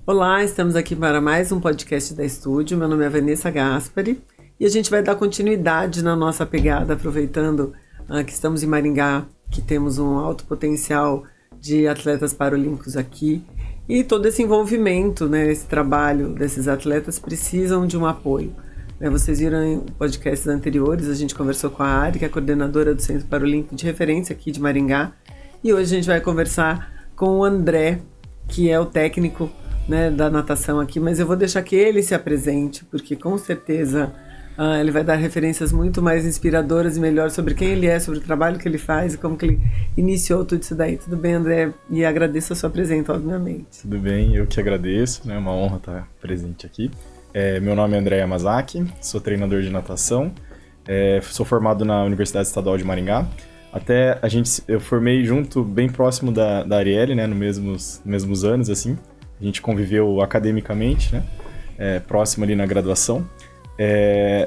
Olá, estamos aqui para mais um podcast da Estúdio. Meu nome é Vanessa Gaspari e a gente vai dar continuidade na nossa pegada, aproveitando que estamos em Maringá, que temos um alto potencial de atletas paralímpicos aqui e todo esse envolvimento, né, esse trabalho desses atletas precisam de um apoio. Vocês viram em podcasts anteriores, a gente conversou com a Ari, que é a coordenadora do Centro Paralímpico de Referência aqui de Maringá, e hoje a gente vai conversar com o André, que é o técnico, né, da natação aqui, mas eu vou deixar que ele se apresente, porque com certeza ele vai dar referências muito mais inspiradoras e melhores sobre quem ele é, sobre o trabalho que ele faz e como que ele iniciou tudo isso daí. Tudo bem, André? E agradeço a sua presença, obviamente. Tudo bem, eu que agradeço, né? É uma honra estar presente aqui. Meu nome é André Yamazaki, sou treinador de natação, sou formado na Universidade Estadual de Maringá. Eu formei junto, bem próximo da Arielle, né? Nos mesmos anos, assim. A gente conviveu academicamente, né? Próximo ali na graduação.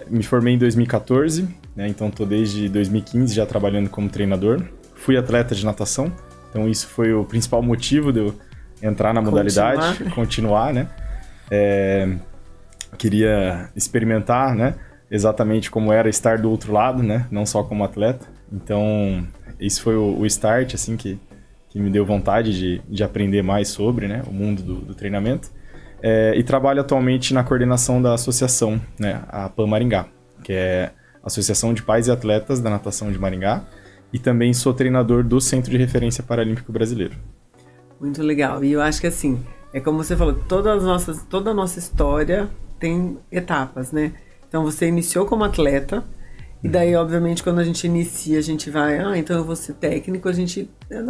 Me formei em 2014, né? Então estou desde 2015 já trabalhando como treinador. Fui atleta de natação, então isso foi o principal motivo de eu entrar na modalidade, continuar, né? Queria experimentar, né? Exatamente como era estar do outro lado, né? Não só como atleta. Então, isso foi o start, assim, que me deu vontade de aprender mais sobre, né, o mundo do treinamento. E trabalho atualmente na coordenação da associação, né, a PAN Maringá, que é a Associação de Pais e Atletas da Natação de Maringá, e também sou treinador do Centro de Referência Paralímpico Brasileiro. Muito legal. E eu acho que, assim, é como você falou, toda a nossa história tem etapas, né? Então, você iniciou como atleta, e daí, obviamente, quando a gente inicia, a gente vai, então eu vou ser técnico,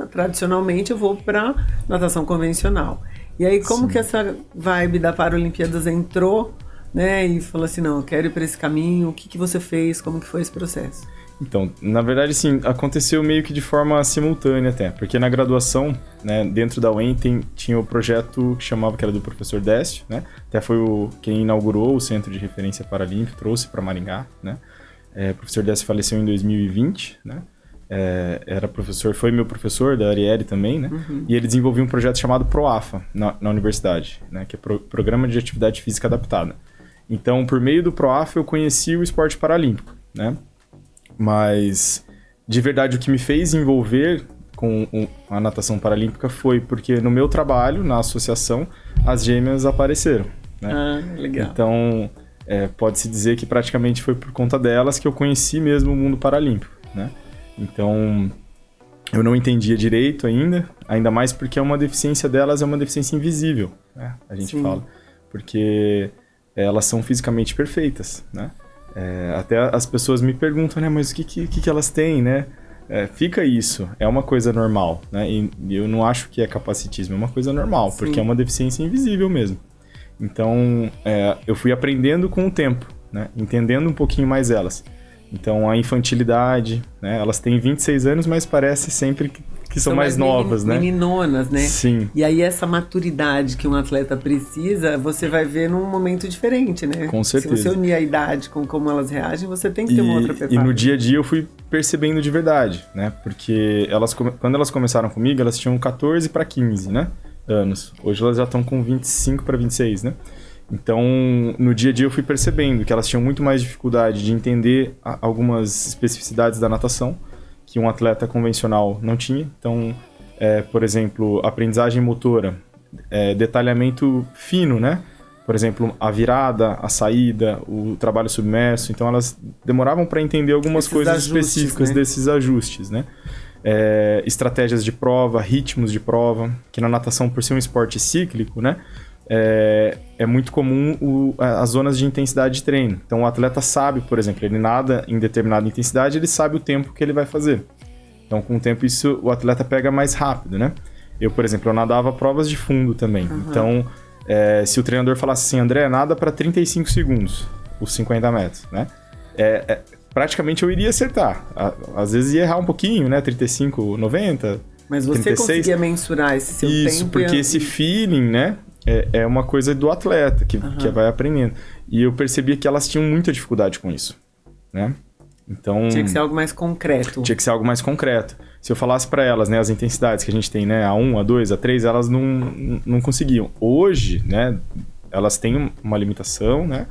tradicionalmente, eu vou para natação convencional. E aí, como que essa vibe da Paralimpíadas entrou, né, e falou assim, não, eu quero ir para esse caminho, o que você fez, como que foi esse processo? Então, na verdade, sim, aconteceu meio que de forma simultânea até, porque na graduação, né, dentro da UEM tinha o projeto que era do professor Décio, né, até foi quem inaugurou o Centro de Referência Paralímpico, trouxe para Maringá, né. O professor Décio faleceu em 2020, né? Foi meu professor, da Arielle também, né? Uhum. E ele desenvolveu um projeto chamado PROAFA na universidade, né? Que é Programa de Atividade Física Adaptada. Então, por meio do PROAFA, eu conheci o esporte paralímpico, né? Mas, de verdade, o que me fez envolver com a natação paralímpica foi porque no meu trabalho, na associação, as gêmeas apareceram, né? Legal. Então, pode-se dizer que praticamente foi por conta delas que eu conheci mesmo o mundo paralímpico, né? Então, eu não entendia direito ainda mais porque uma deficiência delas é uma deficiência invisível, né? A gente fala, porque elas são fisicamente perfeitas, né? Até as pessoas me perguntam, né, mas o que elas têm, né? Fica isso, é uma coisa normal, né? E eu não acho que é capacitismo, é uma coisa normal, porque é uma deficiência invisível mesmo. Então, eu fui aprendendo com o tempo, né? Entendendo um pouquinho mais elas. Então, a infantilidade, né? Elas têm 26 anos, mas parece sempre que são mais novas, né? Meninonas, né? Sim. E aí, essa maturidade que um atleta precisa, você vai ver num momento diferente, né? Com certeza. Se você unir a idade com como elas reagem, você tem que ter uma outra preparação. E no dia a dia eu fui percebendo de verdade, né? Porque quando elas começaram comigo, elas tinham 14 para 15, né? Anos. Hoje elas já estão com 25 para 26, né? Então, no dia a dia eu fui percebendo que elas tinham muito mais dificuldade de entender algumas especificidades da natação que um atleta convencional não tinha. Então, por exemplo, aprendizagem motora, detalhamento fino, né? Por exemplo, a virada, a saída, o trabalho submerso. Então, elas demoravam para entender algumas coisas específicas, né? Desses ajustes, né? Estratégias de prova, ritmos de prova, que na natação, por ser um esporte cíclico, né, é muito comum as zonas de intensidade de treino. Então o atleta sabe, por exemplo, ele nada em determinada intensidade, ele sabe o tempo que ele vai fazer. Então com o tempo o atleta pega mais rápido, né? Eu, por exemplo, eu nadava provas de fundo também. Uhum. Então se o treinador falasse assim, André, nada para 35 segundos, os 50 metros, né? Praticamente eu iria acertar. Às vezes ia errar um pouquinho, né? 35, 90, mas você 36. Conseguia mensurar esse seu tempo? Isso, porque esse feeling, né? É uma coisa do atleta que vai aprendendo. E eu percebia que elas tinham muita dificuldade com isso, né? Então, tinha que ser algo mais concreto. Tinha que ser algo mais concreto. Se eu falasse para elas, né, as intensidades que a gente tem, né, A1, A2, A3, elas não conseguiam. Hoje, né, elas têm uma limitação, né,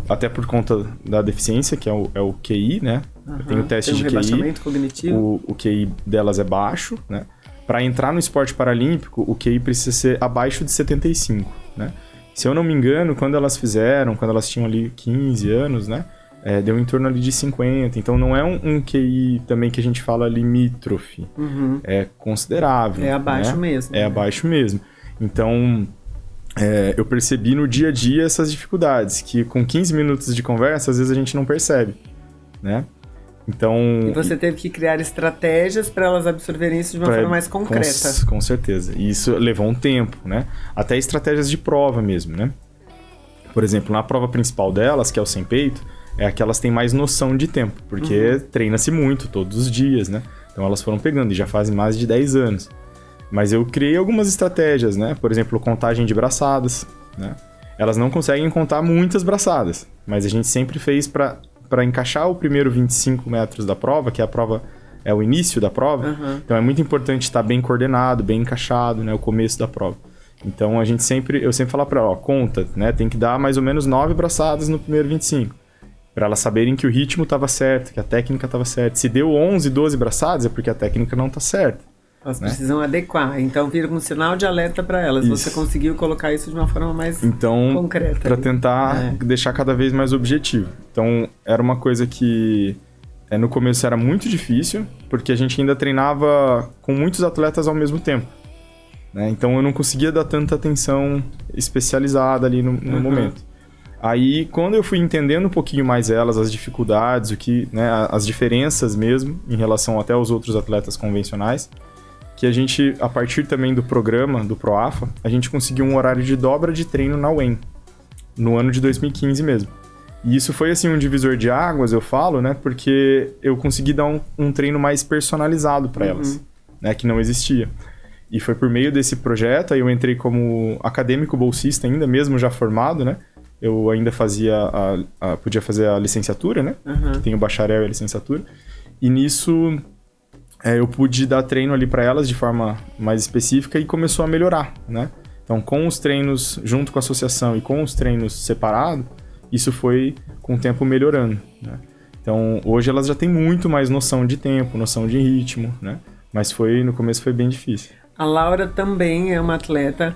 até por conta da deficiência, que é o QI, né, tem o teste de QI. Rebaixamento cognitivo. O QI delas é baixo, né. Para entrar no esporte paralímpico, o QI precisa ser abaixo de 75, né. Se eu não me engano, quando elas tinham ali 15 anos, né, deu em torno ali de 50, então não é um QI também que a gente fala limítrofe, é considerável. É abaixo, né? mesmo. É abaixo mesmo. Então, eu percebi no dia a dia essas dificuldades, que com 15 minutos de conversa, às vezes a gente não percebe, né? Então... E você teve que criar estratégias para elas absorverem isso de uma forma mais concreta. Com certeza. E isso levou um tempo, né? Até estratégias de prova mesmo, né? Por exemplo, na prova principal delas, que é o sem peito, é a que elas têm mais noção de tempo, porque treina-se muito todos os dias, né? Então elas foram pegando e já fazem mais de 10 anos. Mas eu criei algumas estratégias, né? Por exemplo, contagem de braçadas, né? Elas não conseguem contar muitas braçadas, mas a gente sempre fez para encaixar o primeiro 25 metros da prova, que a prova é o início da prova. Então é muito importante estar bem coordenado, bem encaixado, né? O começo da prova. Então eu sempre falo para ela, conta, né? Tem que dar mais ou menos 9 braçadas no primeiro 25. Para elas saberem que o ritmo estava certo, que a técnica estava certa. Se deu 11, 12 braçadas, é porque a técnica não está certa. Elas precisam adequar. Então, vira um sinal de alerta para elas. Isso. Você conseguiu colocar isso de uma forma mais concreta. Para tentar deixar cada vez mais objetivo. Então, era uma coisa que no começo era muito difícil, porque a gente ainda treinava com muitos atletas ao mesmo tempo. Né? Então, eu não conseguia dar tanta atenção especializada ali no momento. Aí, quando eu fui entendendo um pouquinho mais elas, as dificuldades, né, as diferenças mesmo, em relação até aos outros atletas convencionais, que a gente, a partir também do programa, do ProAFA, a gente conseguiu um horário de dobra de treino na UEM, no ano de 2015 mesmo. E isso foi, assim, um divisor de águas, eu falo, né, porque eu consegui dar um treino mais personalizado para elas, né, que não existia. E foi por meio desse projeto, aí eu entrei como acadêmico bolsista ainda, mesmo já formado, né, eu ainda podia fazer a licenciatura, né? Que tem o bacharel e a licenciatura. E nisso eu pude dar treino ali para elas de forma mais específica e começou a melhorar, né? Então, com os treinos junto com a associação e com os treinos separados, isso foi com o tempo melhorando, né? Então, hoje elas já têm muito mais noção de tempo, noção de ritmo, né? Mas no começo foi bem difícil. A Laura também é uma atleta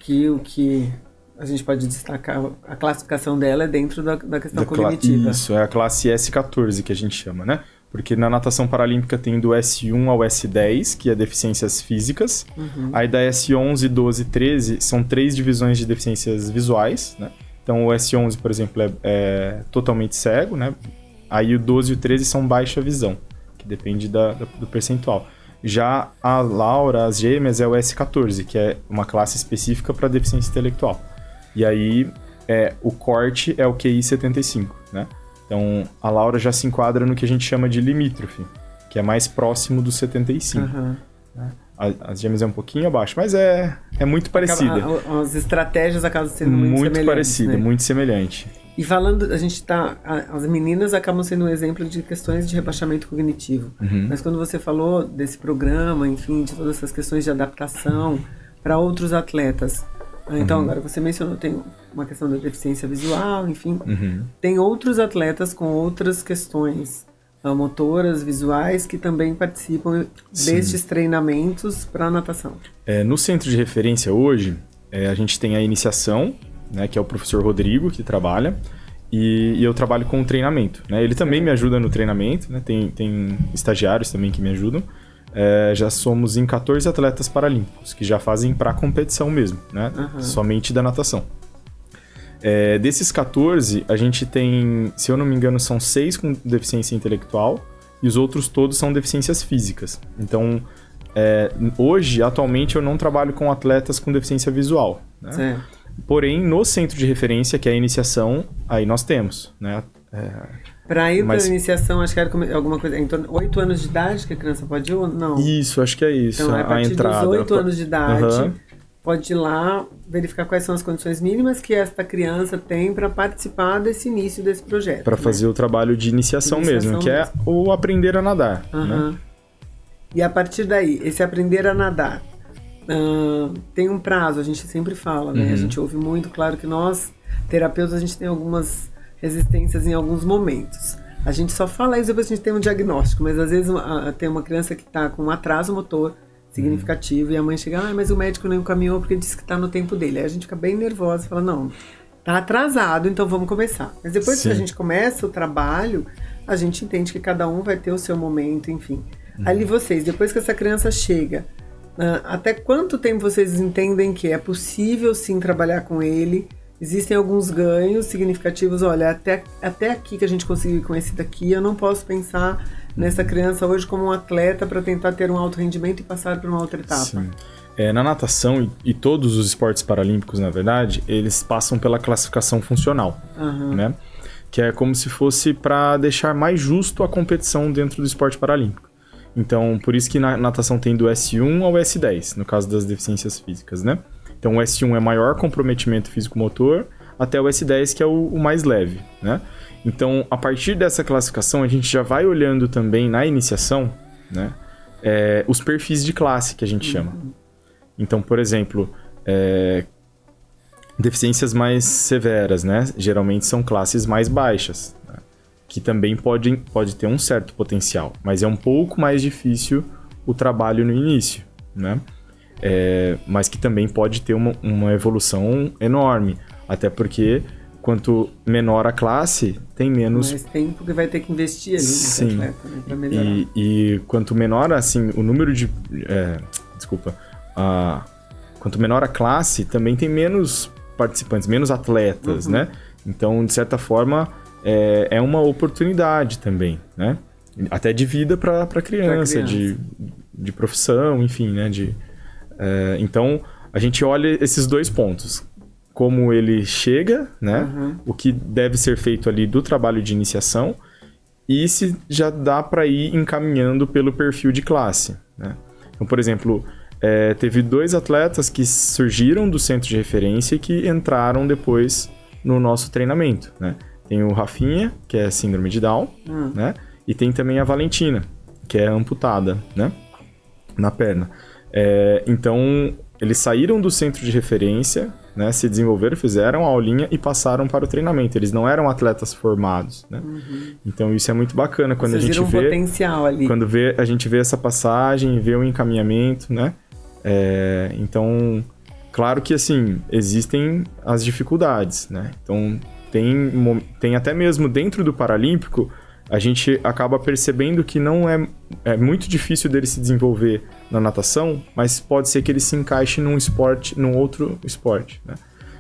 que a gente pode destacar, a classificação dela é dentro da questão cognitiva. Isso, é a classe S14 que a gente chama, né? Porque na natação paralímpica tem do S1 ao S10, que é deficiências físicas. Aí da S11, 12 e 13 são 3 divisões de deficiências visuais, né? Então o S11, por exemplo, é totalmente cego, né? Aí o 12 e o 13 são baixa visão, que depende do percentual. Já a Laura, as gêmeas, é o S14, que é uma classe específica para deficiência intelectual. E aí, o corte é o QI 75, né? Então, a Laura já se enquadra no que a gente chama de limítrofe, que é mais próximo do 75. Né? As gêmeas é um pouquinho abaixo, mas é muito parecida. As estratégias acabam sendo muito semelhantes. Muito parecida, né? Muito semelhante. E falando, as meninas acabam sendo um exemplo de questões de rebaixamento cognitivo. Mas quando você falou desse programa, enfim, de todas essas questões de adaptação para outros atletas... Então, agora você mencionou, tem uma questão da deficiência visual, enfim. Tem outros atletas com outras questões motoras, visuais, que também participam destes treinamentos para a natação. No centro de referência hoje, a gente tem a iniciação, né, que é o professor Rodrigo, que trabalha, e eu trabalho com o treinamento. Né? Ele também me ajuda no treinamento, né? Tem estagiários também que me ajudam. Já somos em 14 atletas paralímpicos, que já fazem para competição mesmo, né? Somente da natação. Desses 14, a gente tem, se eu não me engano, são 6 com deficiência intelectual e os outros todos são deficiências físicas. Então, hoje, atualmente, eu não trabalho com atletas com deficiência visual, né? Certo. Porém, no centro de referência, que é a iniciação, aí nós temos, né? Para ir para a iniciação, acho que era alguma coisa em torno de 8 anos de idade que a criança pode ir ou não? Isso, acho que é isso. Então, a partir entrada, dos 8 anos de idade, pode ir lá verificar quais são as condições mínimas que esta criança tem para participar desse início desse projeto. Para fazer o trabalho de iniciação mesmo, que é o aprender a nadar. Né? E a partir daí, esse aprender a nadar, tem um prazo, a gente sempre fala, né? A gente ouve muito, claro que nós, terapeutas, a gente tem algumas resistências em alguns momentos. A gente só fala isso depois que a gente tem um diagnóstico, mas às vezes tem uma criança que está com um atraso motor significativo e a mãe chega, mas o médico não encaminhou porque disse que está no tempo dele. Aí a gente fica bem nervosa e fala, não, tá atrasado, então vamos começar. Mas depois que a gente começa o trabalho, a gente entende que cada um vai ter o seu momento, enfim. Ali vocês, depois que essa criança chega, até quanto tempo vocês entendem que é possível sim trabalhar com ele? Existem alguns ganhos significativos, olha, até aqui que a gente conseguiu com esse daqui, eu não posso pensar nessa criança hoje como um atleta para tentar ter um alto rendimento e passar para uma outra etapa. Sim. Na natação e todos os esportes paralímpicos, na verdade, eles passam pela classificação funcional, né? Que é como se fosse para deixar mais justo a competição dentro do esporte paralímpico. Então, por isso que na natação tem do S1 ao S10, no caso das deficiências físicas, né? Então, o S1 é maior comprometimento físico-motor, até o S10, que é o mais leve, né? Então, a partir dessa classificação, a gente já vai olhando também na iniciação, né? Os perfis de classe, que a gente chama. Então, por exemplo, deficiências mais severas, né? Geralmente são classes mais baixas, né? Que também pode ter um certo potencial, mas é um pouco mais difícil o trabalho no início, né? Mas que também pode ter uma evolução enorme, até porque quanto menor a classe, tem menos... mais tempo que vai ter que investir ali nesse atleta, né, para melhorar. E quanto menor, assim, o número de... quanto menor a classe, também tem menos participantes, menos atletas, né? Então, de certa forma, é uma oportunidade também, né? Até de vida para a criança, de profissão, enfim, né? Então, a gente olha esses dois pontos. Como ele chega, né? O que deve ser feito ali do trabalho de iniciação e se já dá para ir encaminhando pelo perfil de classe, né? Então, por exemplo, teve 2 atletas que surgiram do centro de referência e que entraram depois no nosso treinamento, né? Tem o Rafinha, que é síndrome de Down, né? E tem também a Valentina, que é amputada, né? Na perna. Então, eles saíram do centro de referência, né? Se desenvolveram, fizeram a aulinha e passaram para o treinamento. Eles não eram atletas formados, né? Então, isso é muito bacana quando a gente vê... potencial ali. Quando a gente vê essa passagem, vê o encaminhamento, né? Então, claro que, assim, existem as dificuldades, né? Então, tem até mesmo dentro do Paralímpico, a gente acaba percebendo que não é muito difícil dele se desenvolver na natação, mas pode ser que ele se encaixe num outro esporte, né?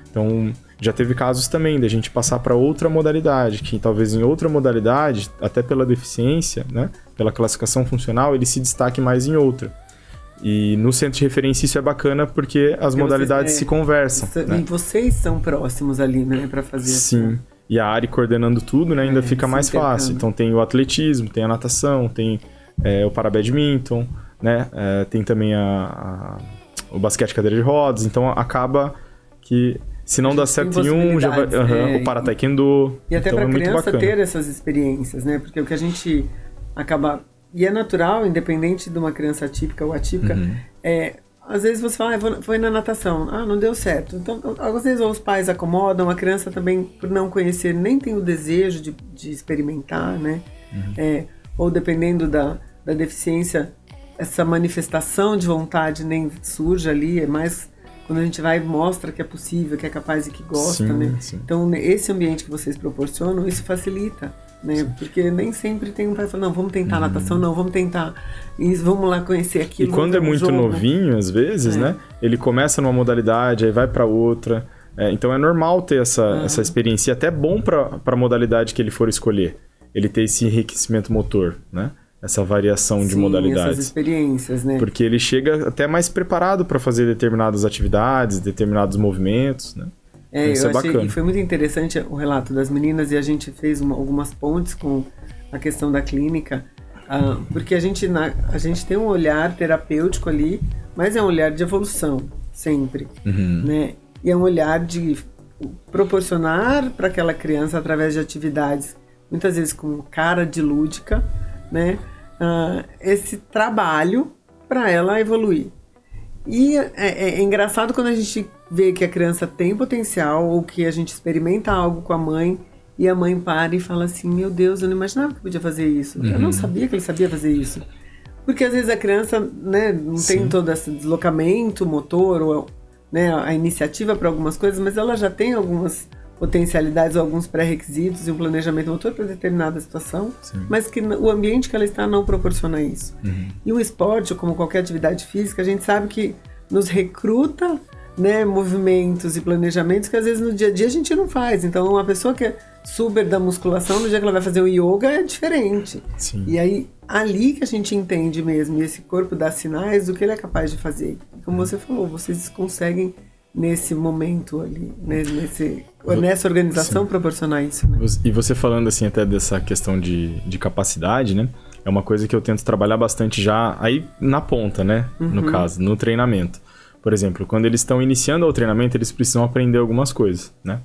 Então, já teve casos também da gente passar para outra modalidade, que talvez em outra modalidade, até pela deficiência, né, pela classificação funcional, ele se destaque mais em outra. E no centro de referência isso é bacana porque as modalidades se conversam. E vocês são próximos ali, né, para fazer Sim. E a Ari coordenando tudo, né, ainda fica mais fácil. Então tem o atletismo, tem a natação, tem o parabadminton, né, tem também o basquete cadeira de rodas. Então acaba que se não dá certo em um, já vai, o para-taekwondo. E até então, para a criança bacana ter essas experiências, né, porque o que a gente acaba... E é natural, independente de uma criança atípica ou atípica, às vezes você fala, foi na natação, não deu certo. Então, às vezes os pais acomodam, a criança também, por não conhecer, nem tem o desejo de experimentar, né? Ou dependendo da deficiência, essa manifestação de vontade nem surge ali, é mais quando a gente vai e mostra que é possível, que é capaz e que gosta, né? Sim. Então, esse ambiente que vocês proporcionam, isso facilita, né? Porque nem sempre tem um pai falando, não, vamos tentar natação, não, vamos tentar isso, vamos lá conhecer aquilo. E quando é muito novinho, às vezes, né? Ele começa numa modalidade, aí vai para outra. Então é normal ter essa experiência. E até bom para a modalidade que ele for escolher. Ele ter esse enriquecimento motor, né? Essa variação de modalidades. Essas experiências, né? Porque ele chega até mais preparado para fazer determinadas atividades, determinados movimentos, né? Isso é bacana. E foi muito interessante o relato das meninas e a gente fez algumas pontes com a questão da clínica, porque a gente tem um olhar terapêutico ali, mas é um olhar de evolução, sempre, né? E é um olhar de proporcionar para aquela criança, através de atividades, muitas vezes com cara de lúdica, né? Esse trabalho para ela evoluir. E é engraçado quando a gente vê que a criança tem potencial ou que a gente experimenta algo com a mãe e a mãe para e fala assim, meu Deus, eu não imaginava que podia fazer isso. Eu não sabia que ele sabia fazer isso. Porque às vezes a criança, né, não tem todo esse deslocamento motor ou, né, a iniciativa para algumas coisas, mas ela já tem algumas potencialidades ou alguns pré-requisitos e um planejamento motor para determinada situação, mas que o ambiente que ela está não proporciona isso. E o esporte, como qualquer atividade física, a gente sabe que nos recruta, né, movimentos e planejamentos que às vezes no dia a dia a gente não faz. Então uma pessoa que é super da musculação, no dia que ela vai fazer o yoga é diferente. E aí, ali que a gente entende mesmo, e esse corpo dá sinais do que ele é capaz de fazer. E como você falou, vocês conseguem nesse momento ali, né, nessa organização proporcionar isso. Né? E você falando assim até dessa questão de capacidade, né? É uma coisa que eu tento trabalhar bastante já aí na ponta, né? No caso, no treinamento. Por exemplo, quando eles estão iniciando o treinamento, eles precisam aprender algumas coisas, né?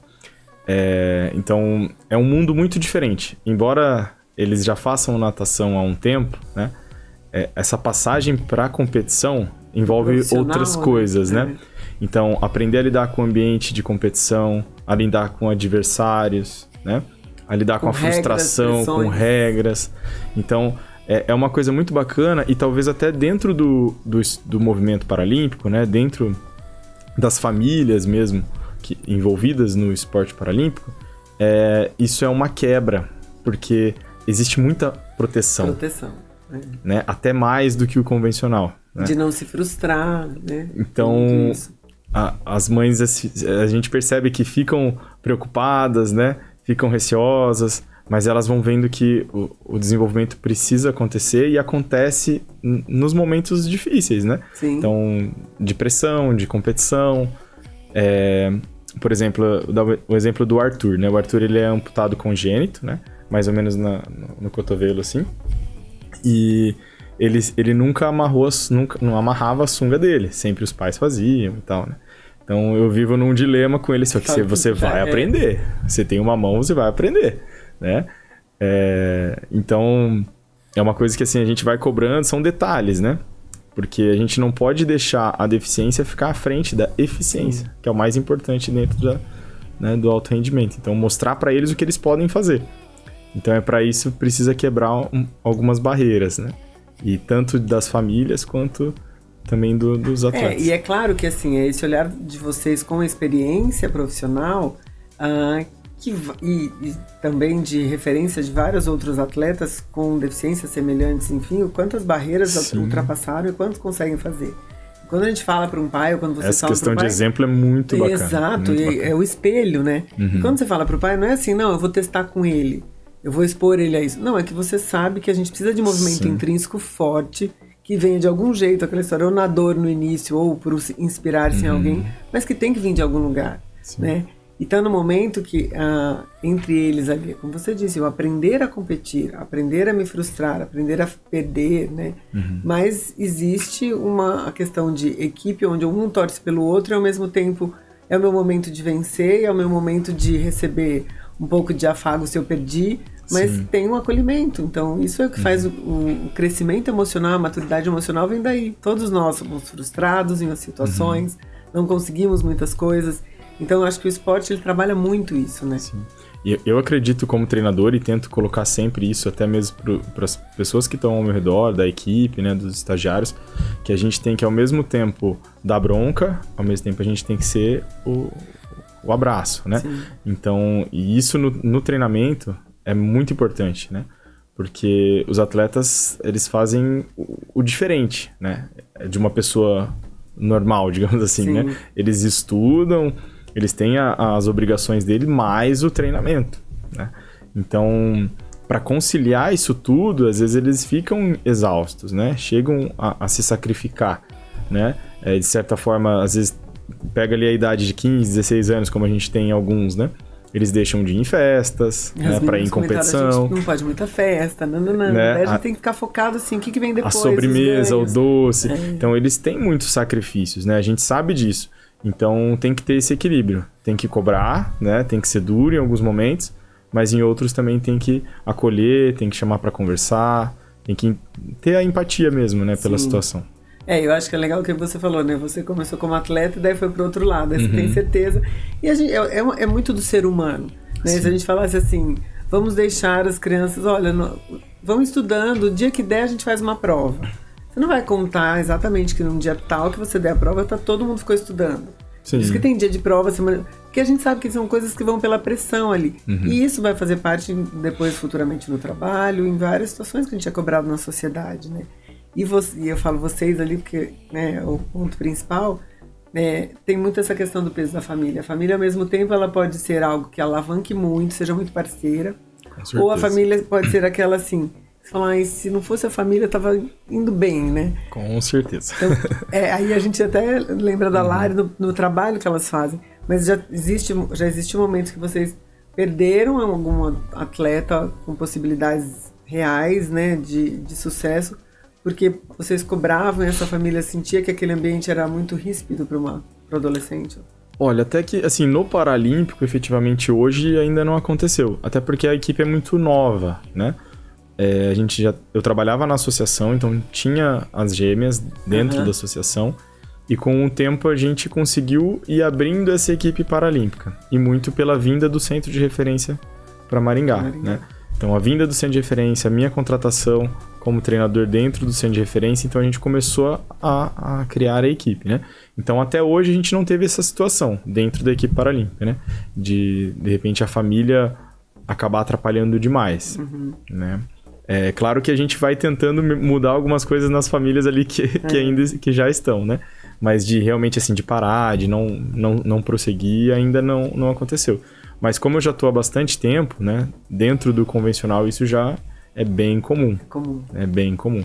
Então, é um mundo muito diferente. Embora eles já façam natação há um tempo, né? Essa passagem para a competição envolve outras coisas, né? Então, aprender a lidar com o ambiente de competição, a lidar com adversários, né? A lidar com a frustração, com regras. Então, é uma coisa muito bacana e talvez até dentro do movimento paralímpico, né? Dentro das famílias mesmo envolvidas no esporte paralímpico, isso é uma quebra, porque existe muita proteção. Né? Até mais do que o convencional. Né? De não se frustrar, né? Então, as mães, a gente percebe que ficam preocupadas, né? Ficam receosas, mas elas vão vendo que o desenvolvimento precisa acontecer e acontece nos momentos difíceis, né? Então, de pressão, de competição. Por exemplo, o exemplo do Arthur, né? O Arthur, ele é amputado congênito, né? Mais ou menos no cotovelo, assim. E ele nunca não amarrava a sunga dele. Sempre os pais faziam e tal, né? Então, eu vivo num dilema com ele, só que você vai aprender. Você tem uma mão, você vai aprender, né? Então, é uma coisa que assim, a gente vai cobrando, são detalhes, né? Porque a gente não pode deixar a deficiência ficar à frente da eficiência, que é o mais importante dentro do alto rendimento. Então, mostrar para eles o que eles podem fazer. Então, para isso, precisa quebrar algumas barreiras, né? E tanto das famílias quanto também dos atletas. E é claro que assim, é esse olhar de vocês com a experiência profissional e também de referência de vários outros atletas com deficiências semelhantes, enfim, quantas barreiras ultrapassaram e quantos conseguem fazer. Quando a gente fala para um pai, ou quando você essa fala questão pro pai, de exemplo é muito bacana. Exato, muito bacana. É o espelho, né? E quando você fala para o pai, não é assim, não, eu vou testar com ele, eu vou expor ele a isso. Não, é que você sabe que a gente precisa de movimento intrínseco forte, que venha de algum jeito, aquela história, ou na dor no início, ou por inspirar-se em alguém, mas que tem que vir de algum lugar, né? E tá no momento que, entre eles ali, como você disse, eu aprender a competir, aprender a me frustrar, aprender a perder, né? Mas existe a questão de equipe, onde um torce pelo outro e ao mesmo tempo é o meu momento de vencer, é o meu momento de receber um pouco de afago se eu perdi, mas tem um acolhimento. Então, isso é o que faz o crescimento emocional, a maturidade emocional vem daí. Todos nós somos frustrados em situações, não conseguimos muitas coisas. Então, eu acho que o esporte, ele trabalha muito isso, né? Sim. E eu acredito como treinador e tento colocar sempre isso, até mesmo para as pessoas que estão ao meu redor, da equipe, né, dos estagiários, que a gente tem que, ao mesmo tempo, dar bronca, ao mesmo tempo a gente tem que ser o abraço, né? Então, e isso no treinamento é muito importante, né? Porque os atletas, eles fazem o diferente, né? De uma pessoa normal, digamos assim, né? Eles estudam, eles têm as obrigações dele, mais o treinamento, né? Então, para conciliar isso tudo, às vezes eles ficam exaustos, né? Chegam a se sacrificar, né? De certa forma, às vezes, pega ali a idade de 15, 16 anos, como a gente tem alguns, né? eles deixam de ir em festas, né, para ir em competição. A gente não pode muita festa, não. Né? A gente tem que ficar focado assim, o que vem depois. A sobremesa, o doce. Então, eles têm muitos sacrifícios, né? A gente sabe disso. Então, tem que ter esse equilíbrio. Tem que cobrar, né? Tem que ser duro em alguns momentos, mas em outros também tem que acolher, tem que chamar para conversar, tem que ter a empatia mesmo, né? Pela situação. Eu acho que é legal o que você falou, né? Você começou como atleta e daí foi pro outro lado, aí você tem certeza. E a gente, é muito do ser humano, né? Se a gente falasse assim, vamos deixar as crianças, olha, vão estudando, o dia que der a gente faz uma prova. Você não vai contar exatamente que num dia tal que você der a prova, todo mundo ficou estudando. Sim. Por isso que tem dia de prova, porque a gente sabe que são coisas que vão pela pressão ali. E isso vai fazer parte depois, futuramente, no trabalho, em várias situações que a gente é cobrado na sociedade, né? E eu falo vocês ali, porque, né, o ponto principal, tem muito essa questão do peso da família. A família, ao mesmo tempo, ela pode ser algo que alavanque muito, seja muito parceira. Ou a família pode ser aquela assim, você fala, se não fosse a família, tava indo bem, né? Com certeza. Então, aí a gente até lembra da Lari no trabalho que elas fazem. Mas já existe momentos que vocês perderam algum atleta com possibilidades reais, né, de sucesso, porque vocês cobravam e essa família sentia que aquele ambiente era muito ríspido para o adolescente? Olha, até que, assim, no Paralímpico, efetivamente, hoje ainda não aconteceu. Até porque a equipe é muito nova, né? Eu trabalhava na associação, então tinha as gêmeas dentro da associação. E com o tempo a gente conseguiu ir abrindo essa equipe paralímpica. E muito pela vinda do centro de referência para Maringá, né? Então, a vinda do centro de referência, a minha contratação como treinador dentro do centro de referência, então a gente começou a criar a equipe, né? Então, até hoje a gente não teve essa situação dentro da equipe paralímpica, né? De repente, a família acabar atrapalhando demais, né? É claro que a gente vai tentando mudar algumas coisas nas famílias ali que já estão, né? Mas de realmente, assim, de parar, de não prosseguir, ainda não aconteceu. Mas como eu já estou há bastante tempo, né, dentro do convencional, isso já é bem comum. É bem comum.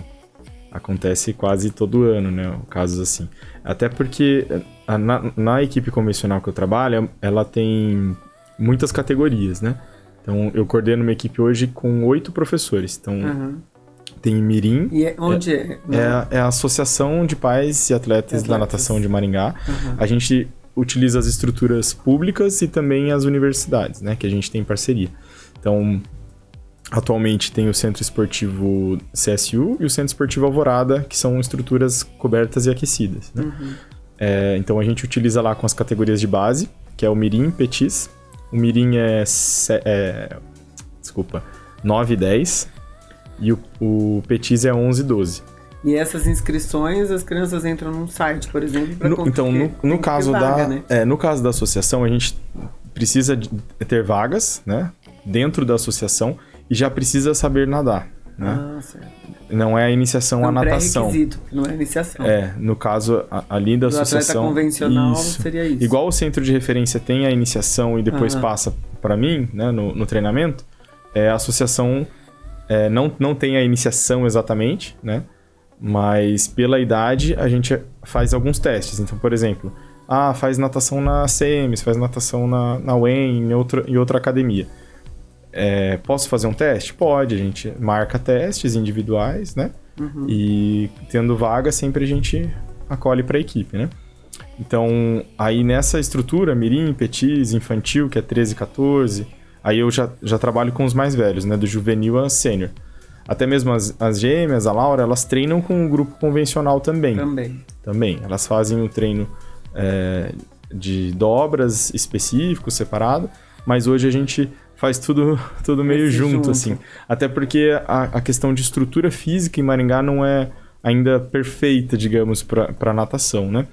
Acontece quase todo ano, né, casos assim. Até porque na equipe convencional que eu trabalho, ela tem muitas categorias, né? Então, eu coordeno uma equipe hoje com 8 professores. Então, tem Mirim. E onde é? É a Associação de Pais e Atletas da Natação de Maringá. A gente utiliza as estruturas públicas e também as universidades, né, que a gente tem parceria. Então, atualmente tem o Centro Esportivo CSU e o Centro Esportivo Alvorada, que são estruturas cobertas e aquecidas, né? Então, a gente utiliza lá com as categorias de base, que é o Mirim, Petis. O Mirim é 9 e 10 e o Petis é 11 e 12. E essas inscrições, as crianças entram num site, por exemplo, para Então, no caso né? No caso da associação, a gente precisa ter vagas, né, dentro da associação e já precisa saber nadar, né? Certo. Não é a iniciação à natação. Pré-requisito, não é a iniciação. No caso ali da associação. Atleta convencional seria isso. Igual o centro de referência tem a iniciação e depois passa para mim, né, no treinamento, a associação não tem a iniciação exatamente, né? Mas pela idade a gente faz alguns testes. Então, por exemplo, faz natação na CEMES, faz natação na UEM, em outra academia. Posso fazer um teste? Pode, a gente marca testes individuais, né? E tendo vaga, sempre a gente acolhe para a equipe, né? Então, aí nessa estrutura, Mirim, Petis, Infantil, que é 13 e 14, aí eu já trabalho com os mais velhos, né? Do juvenil a sênior. Até mesmo as gêmeas, a Laura, elas treinam com o grupo convencional também. Também. Elas fazem o treino de dobras específico, separado, mas hoje a gente faz tudo meio junto, assim. Até porque a questão de estrutura física em Maringá não é ainda perfeita, digamos, para natação, né?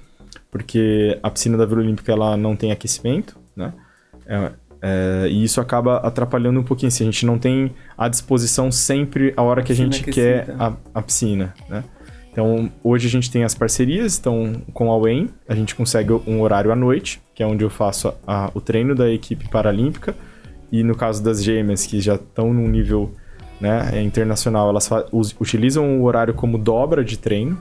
Porque a piscina da Vila Olímpica ela não tem aquecimento, né? E isso acaba atrapalhando um pouquinho. Assim, a gente não tem à disposição sempre a hora que a gente quer a piscina, né? Então, hoje a gente tem as parcerias, então, com a UEM, a gente consegue um horário à noite, que é onde eu faço o treino da equipe paralímpica. E no caso das gêmeas, que já estão num nível, né, internacional, elas utilizam o horário como dobra de treino.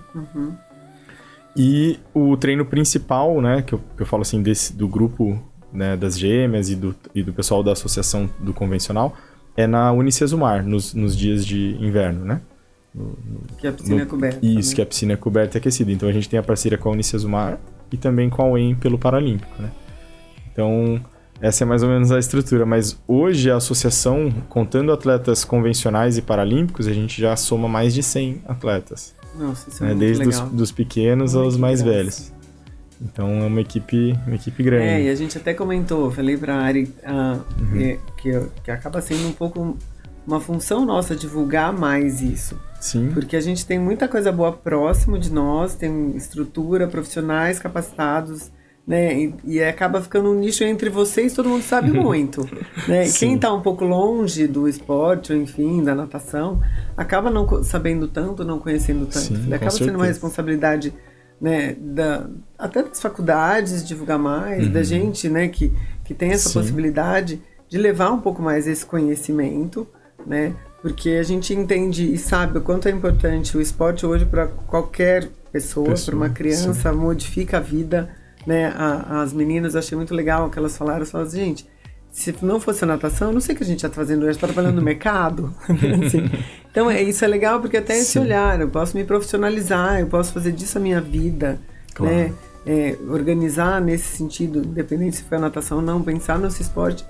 E o treino principal, né, que eu falo assim, do grupo né, das gêmeas e do pessoal da associação do convencional é na Unicesumar, nos dias de inverno, né? Que a piscina é coberta. Isso, né? que a piscina é coberta e aquecida. Então a gente tem a parceria com a Unicesumar e também com a UEM pelo Paralímpico, né? Então, essa é mais ou menos a estrutura. Mas hoje a associação, contando atletas convencionais e paralímpicos, a gente já soma mais de 100 atletas. Nossa, isso é né? muito Desde legal. dos pequenos aos mais velhos. Então é uma equipe grande. E a gente até comentou, falei pra Ari que acaba sendo um pouco uma função nossa divulgar mais isso. Sim. Porque a gente tem muita coisa boa próximo de nós, tem estrutura, profissionais capacitados, né? E acaba ficando um nicho entre vocês, todo mundo sabe muito. Né? E quem tá um pouco longe do esporte, ou enfim, da natação, acaba não sabendo tanto, não conhecendo tanto. Sim, acaba sendo uma responsabilidade, né, até das faculdades divulgar mais, da gente, né, que tem essa possibilidade de levar um pouco mais esse conhecimento, né, porque a gente entende e sabe o quanto é importante o esporte hoje para qualquer pessoa, para uma criança, modifica a vida, né, as meninas, eu achei muito legal que elas falaram assim, gente, se não fosse a natação, eu não sei o que a gente está fazendo hoje, está trabalhando no mercado. Assim. Então, isso é legal porque até esse olhar, eu posso me profissionalizar, eu posso fazer disso a minha vida, né? Organizar nesse sentido, independente se foi a natação ou não, pensar nesse esporte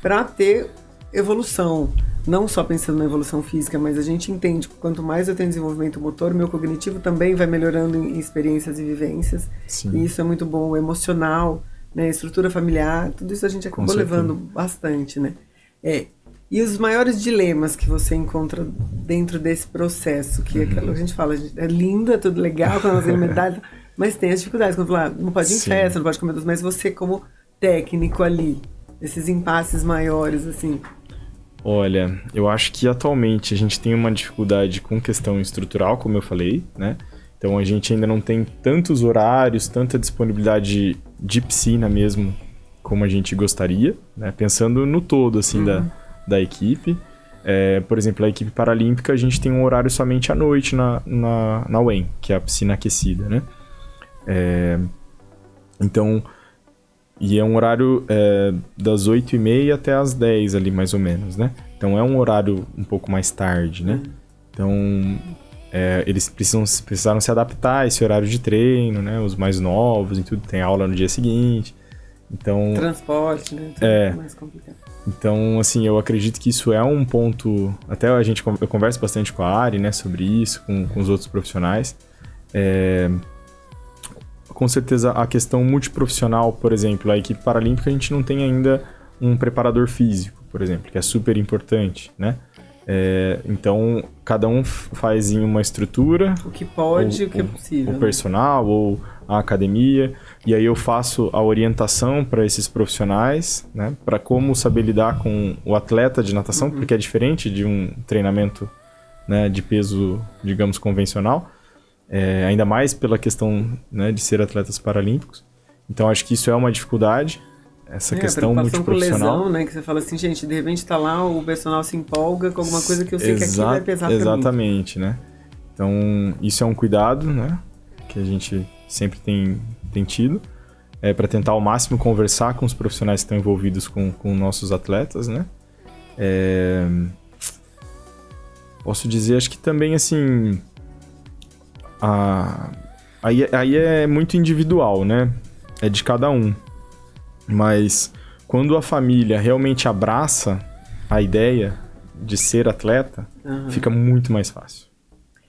para ter evolução. Não só pensando na evolução física, mas a gente entende que quanto mais eu tenho desenvolvimento motor, meu cognitivo também vai melhorando em experiências e vivências. Sim. E isso é muito bom, o emocional, né, estrutura familiar, tudo isso a gente acabou levando bastante, né? E os maiores dilemas que você encontra dentro desse processo, que aquela a gente fala, é linda, tudo legal, quando nós ganhamos medalha, mas tem as dificuldades, quando fala, não pode ir em festa, não pode comer doce, mas você como técnico ali, esses impasses maiores, assim. Olha, eu acho que atualmente a gente tem uma dificuldade com questão estrutural, como eu falei, né? Então a gente ainda não tem tantos horários, tanta disponibilidade de piscina mesmo como a gente gostaria, né? Pensando no todo, assim, da equipe. Por exemplo, a equipe paralímpica, a gente tem um horário somente à noite na UEM, que é a piscina aquecida, né? Então, e é um horário das 8h30 até as 10 ali, mais ou menos, né? Então é um horário um pouco mais tarde, né? Então, eles precisaram se adaptar a esse horário de treino, né? Os mais novos e tudo, tem aula no dia seguinte. Então, transporte, né? Tudo mais complicado. Então, assim, eu acredito que isso é um ponto... Até eu converso bastante com a Ari, né? Sobre isso, com os outros profissionais. Com certeza, a questão multiprofissional, por exemplo, a equipe paralímpica, a gente não tem ainda um preparador físico, por exemplo, que é super importante, né? Então, cada um faz em uma estrutura. O que pode e o que é possível. O personal ou a academia. E aí eu faço a orientação para esses profissionais, né? Para como saber lidar com o atleta de natação, porque é diferente de um treinamento, né, de peso, digamos, convencional. Ainda mais pela questão, né, de ser atletas paralímpicos. Então, acho que isso é uma dificuldade. Essa questão multiprofissional. Lesão, né? Que você fala assim, gente, de repente tá lá, o personal se empolga com alguma coisa que eu sei que aqui vai pesar pra mim. Exatamente, né? Então, isso é um cuidado, né? Que a gente sempre tem tido. Para tentar ao máximo conversar com os profissionais que estão envolvidos com nossos atletas, né? Posso dizer, acho que também, assim... Aí é muito individual, né? É de cada um. Mas quando a família realmente abraça a ideia de ser atleta, fica muito mais fácil.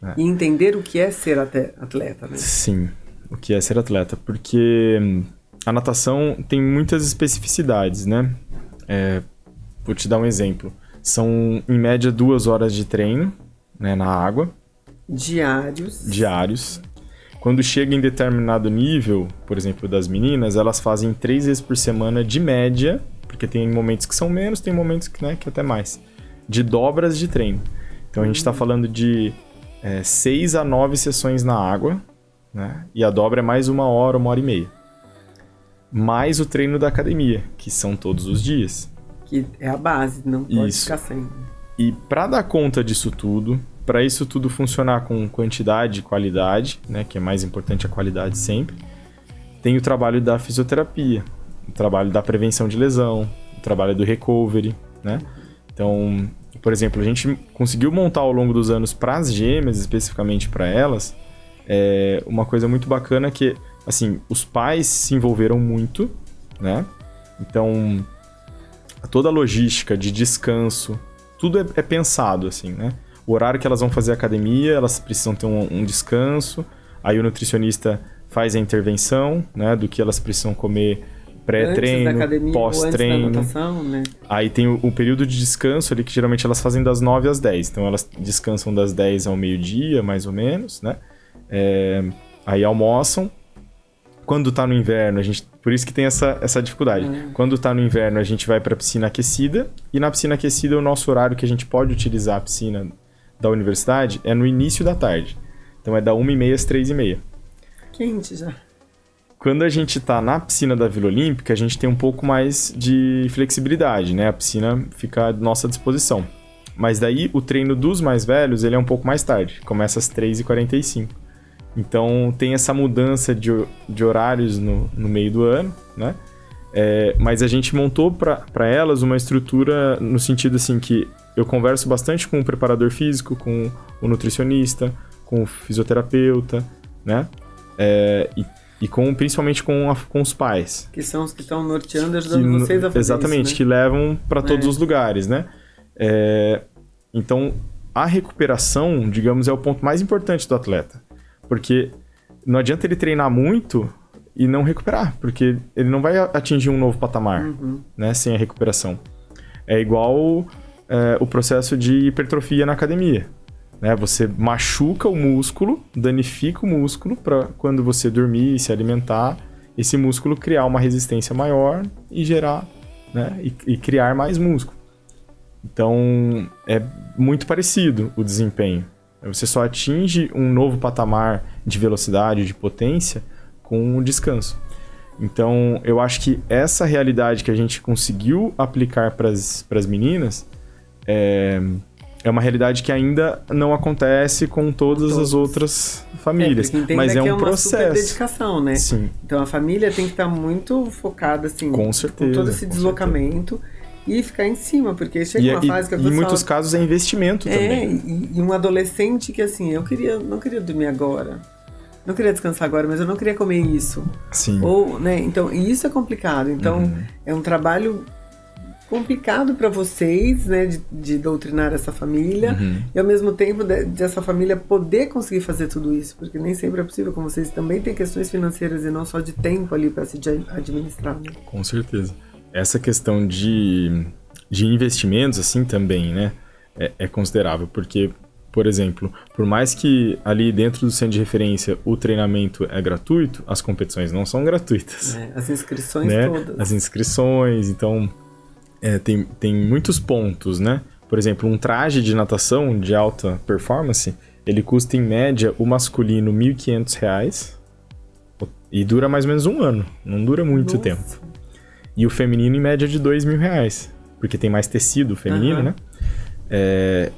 Né? E entender o que é ser atleta, né? Sim, o que é ser atleta. Porque a natação tem muitas especificidades, né? Vou te dar um exemplo. São, em média, 2 horas de treino, né, na água. Diários. Quando chega em determinado nível, por exemplo, das meninas, elas fazem 3 vezes por semana de média, porque tem momentos que são menos, tem momentos que, né, que até mais, de dobras de treino. Então a gente está falando de 6 a 9 sessões na água, né, e a dobra é mais 1 hora, 1h30. Mais o treino da academia, que são todos os dias. Que é a base, não pode ficar sem. E para dar conta disso tudo... Para isso tudo funcionar com quantidade e qualidade, né, que é mais importante a qualidade sempre, tem o trabalho da fisioterapia, o trabalho da prevenção de lesão, o trabalho do recovery, né? Então, por exemplo, a gente conseguiu montar ao longo dos anos para as gêmeas, especificamente para elas, uma coisa muito bacana que, assim, os pais se envolveram muito, né? Então, toda a logística de descanso, tudo é pensado, assim, né? O horário que elas vão fazer academia, elas precisam ter um descanso, aí o nutricionista faz a intervenção, né, do que elas precisam comer pré-treino, pós-treino. Né? Aí tem o período de descanso ali, que geralmente elas fazem das 9 às 10. Então elas descansam das 10 ao meio-dia, mais ou menos, né? Aí almoçam. Quando tá no inverno, por isso que tem essa dificuldade. Quando tá no inverno, a gente vai pra piscina aquecida. E na piscina aquecida, o nosso horário que a gente pode utilizar a piscina da universidade é no início da tarde. Então é da 1h30 às 3h30. Quente já. Quando a gente tá na piscina da Vila Olímpica, a gente tem um pouco mais de flexibilidade, né? A piscina fica à nossa disposição. Mas daí, o treino dos mais velhos, ele é um pouco mais tarde. Começa às 3h45. Então, tem essa mudança de horários no meio do ano, né? Mas a gente montou para elas uma estrutura no sentido, assim, que eu converso bastante com o preparador físico, com o nutricionista, com o fisioterapeuta, né? E principalmente com os pais. Que são os que estão norteando, ajudando vocês a fazer exatamente, isso, né? que levam para todos os lugares, né? Então, a recuperação, digamos, é o ponto mais importante do atleta. Porque não adianta ele treinar muito e não recuperar, porque ele não vai atingir um novo patamar, né, sem a recuperação. É igual o processo de hipertrofia na academia. Né? Você machuca o músculo, danifica o músculo para quando você dormir e se alimentar, esse músculo criar uma resistência maior e gerar, né, e criar mais músculo. Então, é muito parecido o desempenho. Você só atinge um novo patamar de velocidade, de potência, com o descanso. Então, eu acho que essa realidade que a gente conseguiu aplicar para as meninas é uma realidade que ainda não acontece com todas as outras famílias. Mas é um processo. É uma super dedicação, né? Sim. Então, a família tem que estar muito focada, assim, com certeza, com todo esse deslocamento. E ficar em cima, porque chega uma fase que a pessoa... em muitos casos é investimento também. E um adolescente que, assim, não queria dormir agora. Não queria descansar agora, mas eu não queria comer isso. Sim. Ou, né, então, e isso é complicado. Então, é um trabalho complicado para vocês, né, de doutrinar essa família. E, ao mesmo tempo, dessa família poder conseguir fazer tudo isso. Porque nem sempre é possível, como vocês também têm questões financeiras e não só de tempo ali para se administrar. Né? Com certeza. Essa questão de investimentos, assim, também, né, é considerável, porque, por exemplo, por mais que ali dentro do centro de referência o treinamento é gratuito, as competições não são gratuitas. As inscrições, né? Todas. As inscrições, então, tem muitos pontos, né? Por exemplo, um traje de natação de alta performance, ele custa, em média, o masculino R$ 1.500 e dura mais ou menos um ano, não dura muito tempo. E o feminino, em média, de R$2.000, porque tem mais tecido feminino, né?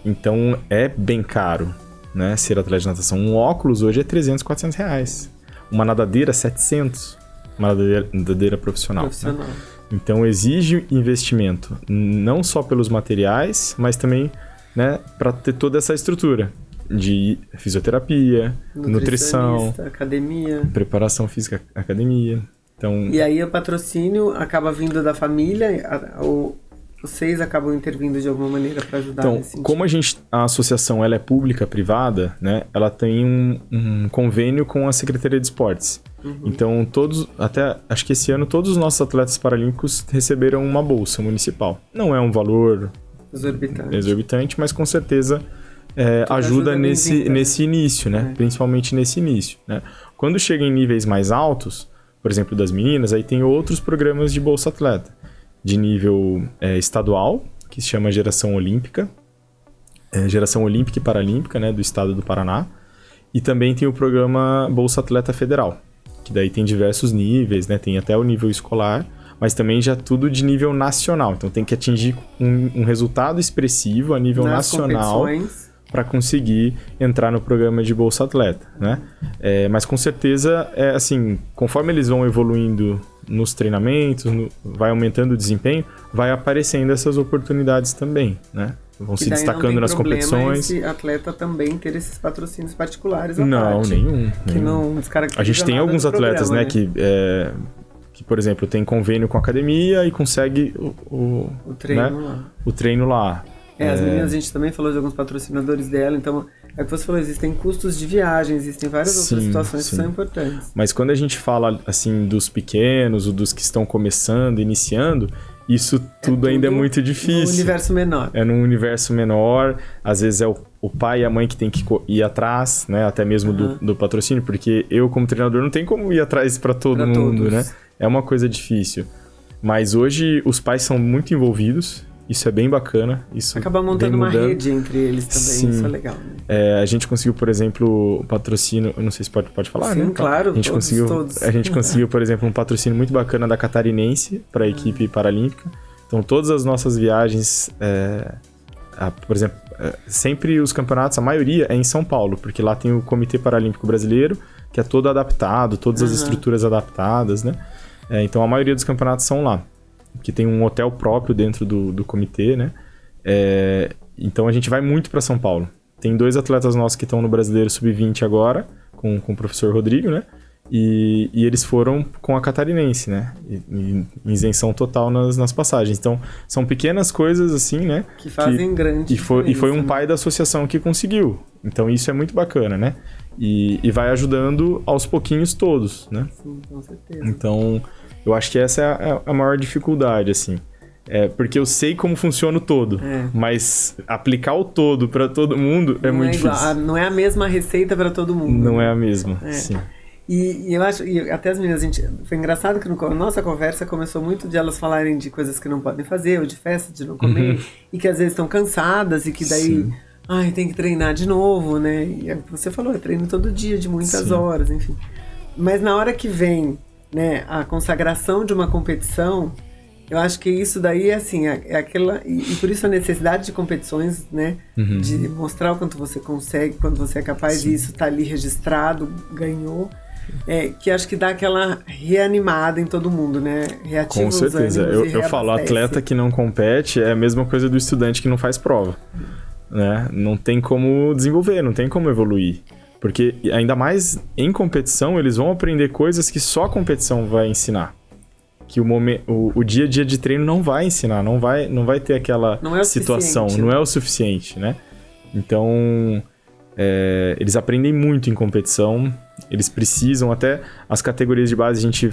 Então, é bem caro, né, ser atleta de natação. Um óculos hoje é R$300, R$400. Uma nadadeira, R$700. Uma nadadeira profissional. Né? Então, exige investimento, não só pelos materiais, mas também, né, para ter toda essa estrutura de fisioterapia, nutrição, academia, preparação física, academia. Então, e aí o patrocínio acaba vindo da família, ou vocês acabam intervindo de alguma maneira para ajudar então, nesse sentido? Como a associação ela é pública, privada, né, ela tem um convênio com a Secretaria de Esportes. Então, acho que esse ano, todos os nossos atletas paralímpicos receberam uma bolsa municipal. Não é um valor exorbitante, mas com certeza ajuda nesse início, né? Principalmente nesse início. Né? Quando chega em níveis mais altos, por exemplo, das meninas, aí tem outros programas de Bolsa Atleta, de nível estadual, que se chama Geração Olímpica, Geração Olímpica e Paralímpica, né, do estado do Paraná, e também tem o programa Bolsa Atleta Federal, que daí tem diversos níveis, né, tem até o nível escolar, mas também já tudo de nível nacional, então tem que atingir um resultado expressivo a nível nacional para conseguir entrar no programa de Bolsa Atleta, né? Mas com certeza, assim, conforme eles vão evoluindo nos treinamentos, vai aumentando o desempenho, vai aparecendo essas oportunidades também, né? Vão se destacando nas competições. Esse atleta também ter esses patrocínios particulares à Não, parte, nenhum. Que não descaracteriza. A gente tem alguns atletas, programa, né? Que, por exemplo, tem convênio com a academia e consegue o treino, né? lá. O treino lá. As meninas, a gente também falou de alguns patrocinadores dela, então, é o que você falou, existem custos de viagem, existem várias outras situações que são importantes. Mas quando a gente fala, assim, dos pequenos, ou dos que estão começando, iniciando, isso tudo ainda é muito difícil. Num universo menor. É num universo menor, às vezes é o pai e a mãe que tem que ir atrás, né, até mesmo do patrocínio, porque eu, como treinador, não tenho como ir atrás para todo mundo, né? É uma coisa difícil. Mas hoje os pais são muito envolvidos. Isso é bem bacana. Isso acaba montando uma rede entre eles também, Sim. Isso é legal. Né? A gente conseguiu, por exemplo, o patrocínio... Eu não sei se pode falar, Sim, né? Claro, a gente conseguiu, por exemplo, um patrocínio muito bacana da Catarinense para a equipe paralímpica. Então, todas as nossas viagens... por exemplo, sempre os campeonatos, a maioria é em São Paulo, porque lá tem o Comitê Paralímpico Brasileiro, que é todo adaptado, todas as estruturas adaptadas, né? Então, a maioria dos campeonatos são lá. Que tem um hotel próprio dentro do comitê, né? Então a gente vai muito para São Paulo. Tem 2 atletas nossos que estão no Brasileiro Sub-20 agora, com o professor Rodrigo, né? E eles foram com a Catarinense, né? Em isenção total nas passagens. Então, são pequenas coisas assim, né? Que fazem grande diferença. E foi um pai da associação que conseguiu. Então, isso é muito bacana, né? E vai ajudando aos pouquinhos todos, né? Sim, com certeza. Então... Eu acho que essa é a maior dificuldade, assim. Porque eu sei como funciona o todo, mas aplicar o todo para todo mundo é muito difícil. Não é a mesma receita para todo mundo. Não é a mesma, sim. E eu acho, e até as meninas, foi engraçado que a nossa conversa começou muito de elas falarem de coisas que não podem fazer, ou de festa, de não comer, e que às vezes estão cansadas e que daí, tem que treinar de novo, né? E você falou, eu treino todo dia, de muitas horas, enfim. Mas na hora que vem, né, a consagração de uma competição, eu acho que isso daí assim, é aquela, e por isso a necessidade de competições, né, de mostrar o quanto você consegue, quanto você é capaz, e isso tá ali registrado, ganhou, que acho que dá aquela reanimada em todo mundo, né, reativa. Com certeza, eu falo, atleta que não compete é a mesma coisa do estudante que não faz prova, né, não tem como desenvolver, não tem como evoluir. Porque, ainda mais em competição, eles vão aprender coisas que só a competição vai ensinar. Que o dia a dia de treino não vai ensinar, não vai ter aquela situação, não é o suficiente, né? Então, eles aprendem muito em competição, eles precisam, até as categorias de base a gente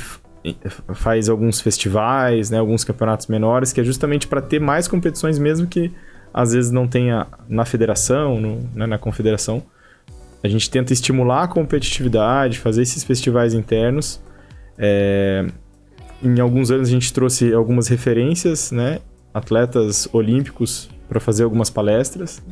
faz alguns festivais, né, alguns campeonatos menores, que é justamente para ter mais competições, mesmo que às vezes não tenha na federação, na confederação. A gente tenta estimular a competitividade, fazer esses festivais internos. Em alguns anos a gente trouxe algumas referências, né? Atletas olímpicos para fazer algumas palestras.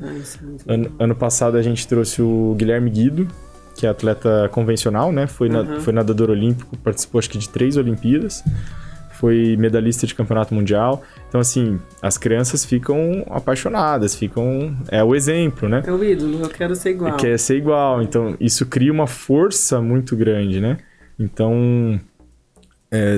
Ano passado a gente trouxe o Guilherme Guido, que é atleta convencional, né? Foi nadador olímpico, participou acho que de 3 Olimpíadas. Foi medalhista de campeonato mundial. Então, assim, as crianças ficam apaixonadas, é o exemplo, né? É o ídolo, eu quero ser igual. Quer ser igual, então isso cria uma força muito grande, né? Então,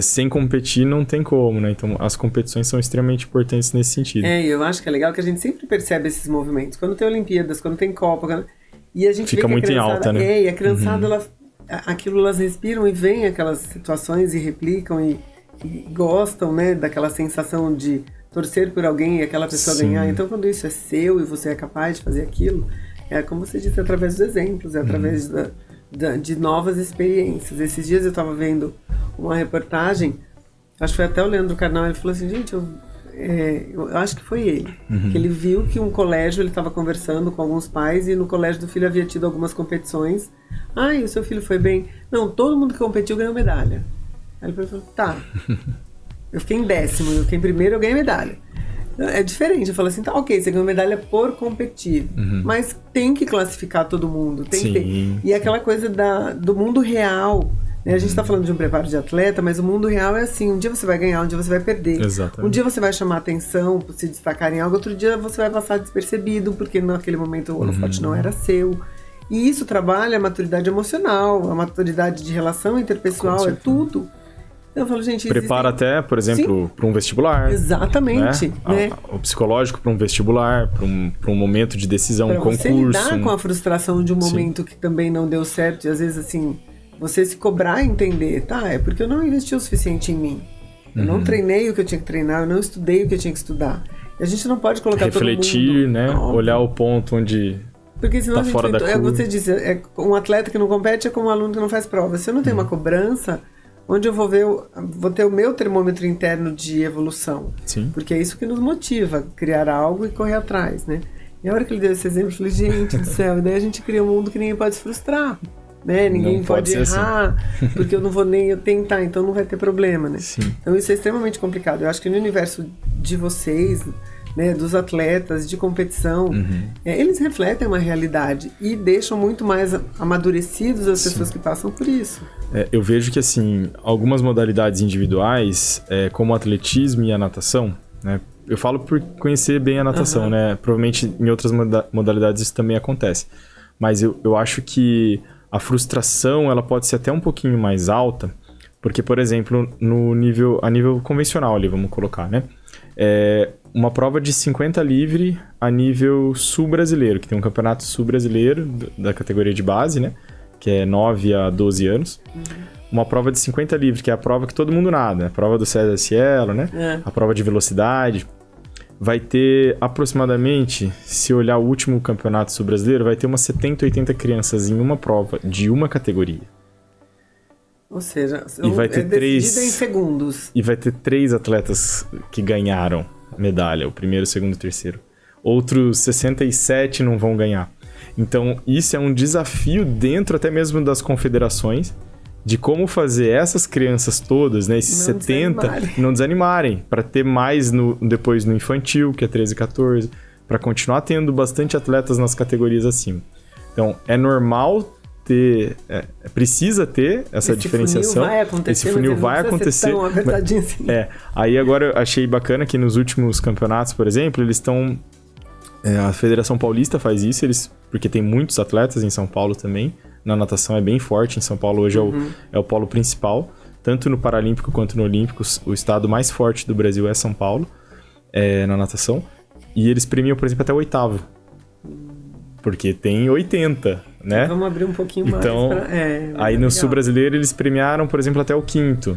sem competir não tem como, né? Então, as competições são extremamente importantes nesse sentido. Eu acho que é legal que a gente sempre percebe esses movimentos. Quando tem Olimpíadas, quando tem Copa, e a gente fica vê que muito em alta, né? E a criançada, aquilo elas respiram e veem aquelas situações e replicam e gostam, né, daquela sensação de torcer por alguém e aquela pessoa ganhar. Então, quando isso é seu e você é capaz de fazer aquilo, como você disse, através dos exemplos, através de novas experiências. Esses dias eu estava vendo uma reportagem, acho que foi até o Leandro Carnal, ele falou assim, gente, eu acho que foi ele, que ele viu que um colégio, ele estava conversando com alguns pais e no colégio do filho havia tido algumas competições. E o seu filho foi bem? Não, todo mundo que competiu ganhou medalha. Aí ele falou, tá, eu fiquei em 10º, eu fiquei em primeiro, eu ganhei medalha. É diferente, eu falo assim, tá, ok, você ganhou medalha por competir, mas tem que classificar todo mundo, tem que ter. E aquela coisa do mundo real, né? A gente tá falando de um preparo de atleta, mas o mundo real é assim, um dia você vai ganhar, um dia você vai perder. Exatamente. Um dia você vai chamar atenção, por se destacar em algo, outro dia você vai passar despercebido, porque naquele momento o holofote não era seu. E isso trabalha a maturidade emocional, a maturidade de relação interpessoal, é tudo. Eu falo, gente, prepara até, por exemplo, para um vestibular. Exatamente. Né? O psicológico para um vestibular, para um momento de decisão, um concurso. Você lidar com a frustração de um momento que também não deu certo, e às vezes assim, você se cobrar e entender, é porque eu não investi o suficiente em mim. Eu não treinei o que eu tinha que treinar, eu não estudei o que eu tinha que estudar. E a gente não pode colocar refletir, todo mundo... né? Olhar o ponto onde porque senão tá fora da curva. Você disse, um atleta que não compete é como um aluno que não faz prova. Se eu não tenho uma cobrança, onde eu vou ter o meu termômetro interno de evolução. Sim. Porque é isso que nos motiva, criar algo e correr atrás, né? E a hora que ele deu esse exemplo, eu falei, gente do céu, e daí a gente cria um mundo que ninguém pode se frustrar. Né? Ninguém pode errar, assim. Porque eu não vou nem tentar, então não vai ter problema, né? Sim. Então isso é extremamente complicado. Eu acho que no universo de vocês, né, dos atletas, de competição, eles refletem uma realidade e deixam muito mais amadurecidos as pessoas que passam por isso. Eu vejo que, assim, algumas modalidades individuais, como o atletismo e a natação, né? Eu falo por conhecer bem a natação, né? Provavelmente em outras modalidades isso também acontece. Mas eu acho que a frustração, ela pode ser até um pouquinho mais alta, porque, por exemplo, a nível convencional ali, vamos colocar, né? Uma prova de 50 livre a nível sul-brasileiro, que tem um campeonato sul-brasileiro da categoria de base, né? Que é 9 a 12 anos. Uma prova de 50 livre, que é a prova que todo mundo nada, a prova do César Cielo, né? A prova de velocidade. Vai ter aproximadamente, se olhar o último campeonato sul-brasileiro, vai ter umas 70, 80 crianças em uma prova de uma categoria. Ou seja, e vai ter decidida em segundos. E vai ter 3 atletas que ganharam medalha, o primeiro, o segundo e o terceiro. Outros 67 não vão ganhar. Então, isso é um desafio dentro até mesmo das confederações, de como fazer essas crianças todas, né, esses 70, não desanimarem, para ter mais depois no infantil, que é 13 e 14, para continuar tendo bastante atletas nas categorias acima. Então, é normal ter, precisa ter essa diferenciação. Esse funil vai acontecer. Assim. Aí agora eu achei bacana que nos últimos campeonatos, por exemplo, eles estão... a Federação Paulista faz isso, porque tem muitos atletas em São Paulo também. Na natação é bem forte, em São Paulo hoje é o polo principal. Tanto no Paralímpico quanto no Olímpico, o estado mais forte do Brasil é São Paulo, na natação. E eles premiam, por exemplo, até o 8º. Porque tem 80, né? Vamos abrir um pouquinho mais. Então, aí no Sul Brasileiro eles premiaram, por exemplo, até o 5º.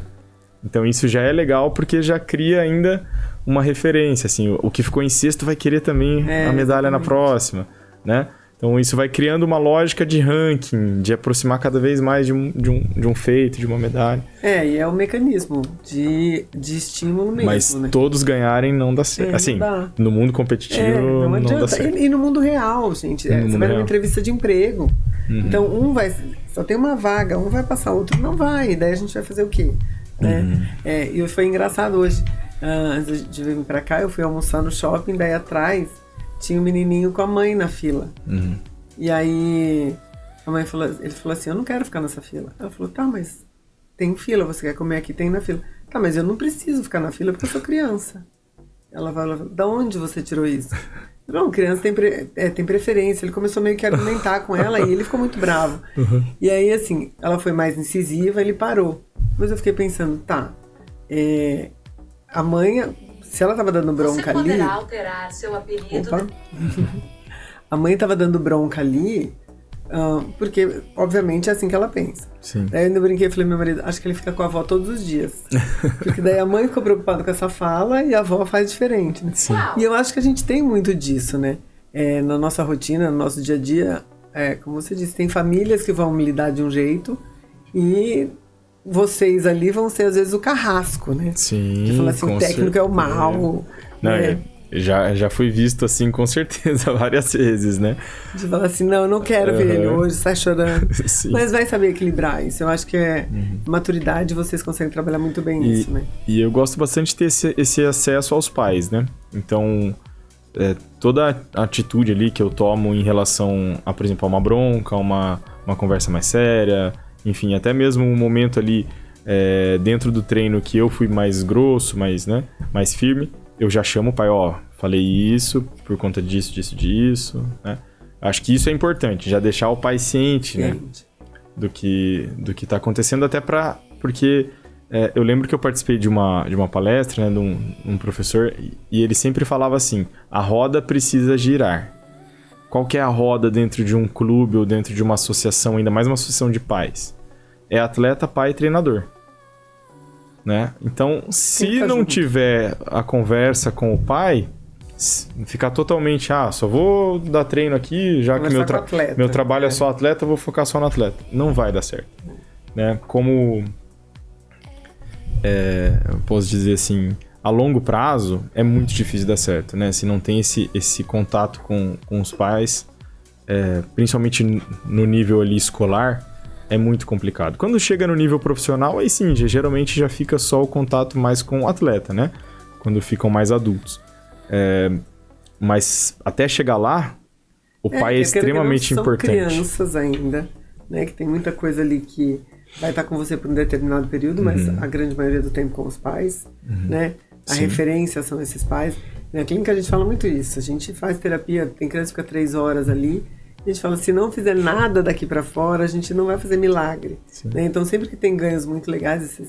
Então isso já é legal porque já cria ainda uma referência, assim, o que ficou em sexto vai querer também a medalha na próxima, né? Então isso vai criando uma lógica de ranking, de aproximar cada vez mais de um feito, de uma medalha. E é um mecanismo de estímulo mesmo, mas né? todos ganharem não dá certo. Assim, no mundo competitivo não dá certo. E no mundo real, gente. Você vai numa entrevista de emprego. Então só tem uma vaga, um vai passar, outro não vai. Daí a gente vai fazer o quê? E foi engraçado hoje. Antes de vir pra cá, eu fui almoçar no shopping, daí atrás tinha um menininho com a mãe na fila. E aí ele falou assim, eu não quero ficar nessa fila. Ela falou, tá, mas tem fila, você quer comer aqui? Tem na fila. Tá, mas eu não preciso ficar na fila porque eu sou criança. Ela falou, da onde você tirou isso? Não, criança tem preferência. Ele começou meio que a argumentar com ela e ele ficou muito bravo. E aí, assim, ela foi mais incisiva, ele parou. Mas eu fiquei pensando, a mãe... Se ela tava dando bronca ali... Você poderá alterar seu apelido... Opa! A mãe tava dando bronca ali, porque, obviamente, é assim que ela pensa. Sim. Daí eu ainda brinquei e falei, meu marido, acho que ele fica com a avó todos os dias. Porque daí a mãe ficou preocupada com essa fala e a avó faz diferente, né? Sim. E eu acho que a gente tem muito disso, né? Na nossa rotina, no nosso dia a dia, como você disse, tem famílias que vão lidar de um jeito e... vocês ali vão ser, às vezes, o carrasco, né? Sim, de falar assim, o técnico é o mal. Já fui visto assim, com certeza, várias vezes, né? De falar assim, não, eu não quero ver ele hoje, sai chorando. Sim. Mas vai saber equilibrar isso. Eu acho que maturidade, vocês conseguem trabalhar muito bem nisso, né? E eu gosto bastante de ter esse acesso aos pais, né? Então, toda a atitude ali que eu tomo em relação a, por exemplo, a uma bronca, uma conversa mais séria... Enfim, até mesmo um momento ali dentro do treino que eu fui mais grosso, mais firme, eu já chamo o pai, falei isso por conta disso, né? Acho que isso é importante, já deixar o pai ciente, né? Do que tá acontecendo, até porque Eu lembro que eu participei de uma palestra, né, de um professor, e ele sempre falava assim, a roda precisa girar. Qual que é a roda dentro de um clube ou dentro de uma associação, ainda mais uma associação de pais? É atleta, pai e treinador. Né? Então, se não tiver a conversa com o pai, ficar totalmente, só vou dar treino aqui, já que meu trabalho é só atleta, eu vou focar só no atleta. Não vai dar certo. Né? Como eu posso dizer assim, a longo prazo é muito difícil dar certo, né? Se não tem esse contato com os pais, principalmente no nível ali escolar, é muito complicado. Quando chega no nível profissional, aí sim, geralmente já fica só o contato mais com o atleta, né? Quando ficam mais adultos. Mas até chegar lá, o pai é extremamente importante. São crianças ainda, né? Que tem muita coisa ali que vai estar com você por um determinado período, mas a grande maioria do tempo com os pais, né? A referência são esses pais. Na clínica a gente fala muito isso. A gente faz terapia, tem criança que fica 3 horas ali, a gente fala, se não fizer nada daqui pra fora, a gente não vai fazer milagre. Né? Então, sempre que tem ganhos muito legais,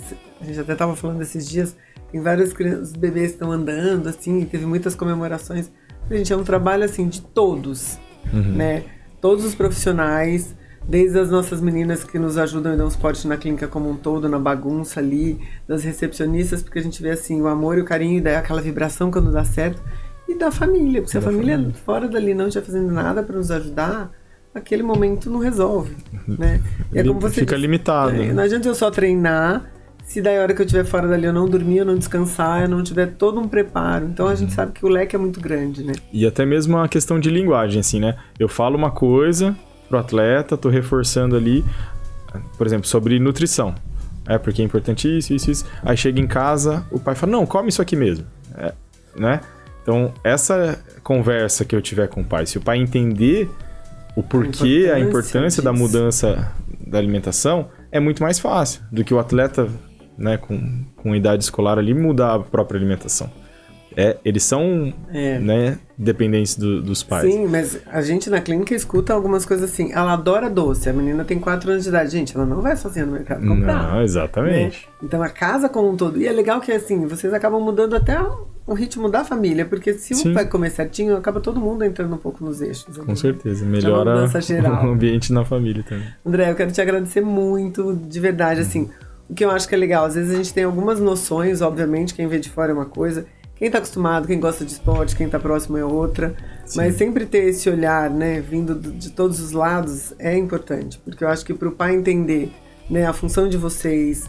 a gente até estava falando esses dias, tem várias crianças, os bebês que estão andando, assim, teve muitas comemorações. A gente, é um trabalho, assim, de todos, né? Todos os profissionais, desde as nossas meninas que nos ajudam e dão suporte na clínica como um todo, na bagunça ali, das recepcionistas, porque a gente vê, assim, o amor e o carinho, e daí aquela vibração quando dá certo. E da família, porque se a família fora dali não estiver fazendo nada para nos ajudar, aquele momento não resolve, né? E é como você fica limitado. Né? Não adianta eu só treinar, se daí a hora que eu estiver fora dali eu não dormir, eu não descansar, eu não tiver todo um preparo. Então a gente sabe que o leque é muito grande, né? E até mesmo a questão de linguagem, assim, né? Eu falo uma coisa pro atleta, tô reforçando ali, por exemplo, sobre nutrição. Porque é importante isso. Aí chega em casa, o pai fala, não, come isso aqui mesmo. Né? Então, essa conversa que eu tiver com o pai, se o pai entender o porquê, a importância da mudança da alimentação, é muito mais fácil do que o atleta, né, com idade escolar ali, mudar a própria alimentação. Eles são né, dependentes dos pais. Sim, mas a gente na clínica escuta algumas coisas assim, ela adora doce, a menina tem 4 anos de idade. Gente, ela não vai sozinha no mercado comprar. Não, exatamente. Né? Então a casa como um todo, e é legal que assim, vocês acabam mudando até o ritmo da família, porque se o pai comer certinho, acaba todo mundo entrando um pouco nos eixos. Com certeza, melhora o ambiente na família também. André, eu quero te agradecer muito, de verdade, assim, o que eu acho que é legal, às vezes a gente tem algumas noções, obviamente, quem vê de fora é uma coisa, quem tá acostumado, quem gosta de esporte, quem tá próximo é outra, mas sempre ter esse olhar, né, vindo de todos os lados é importante, porque eu acho que pro pai entender, né, a função de vocês,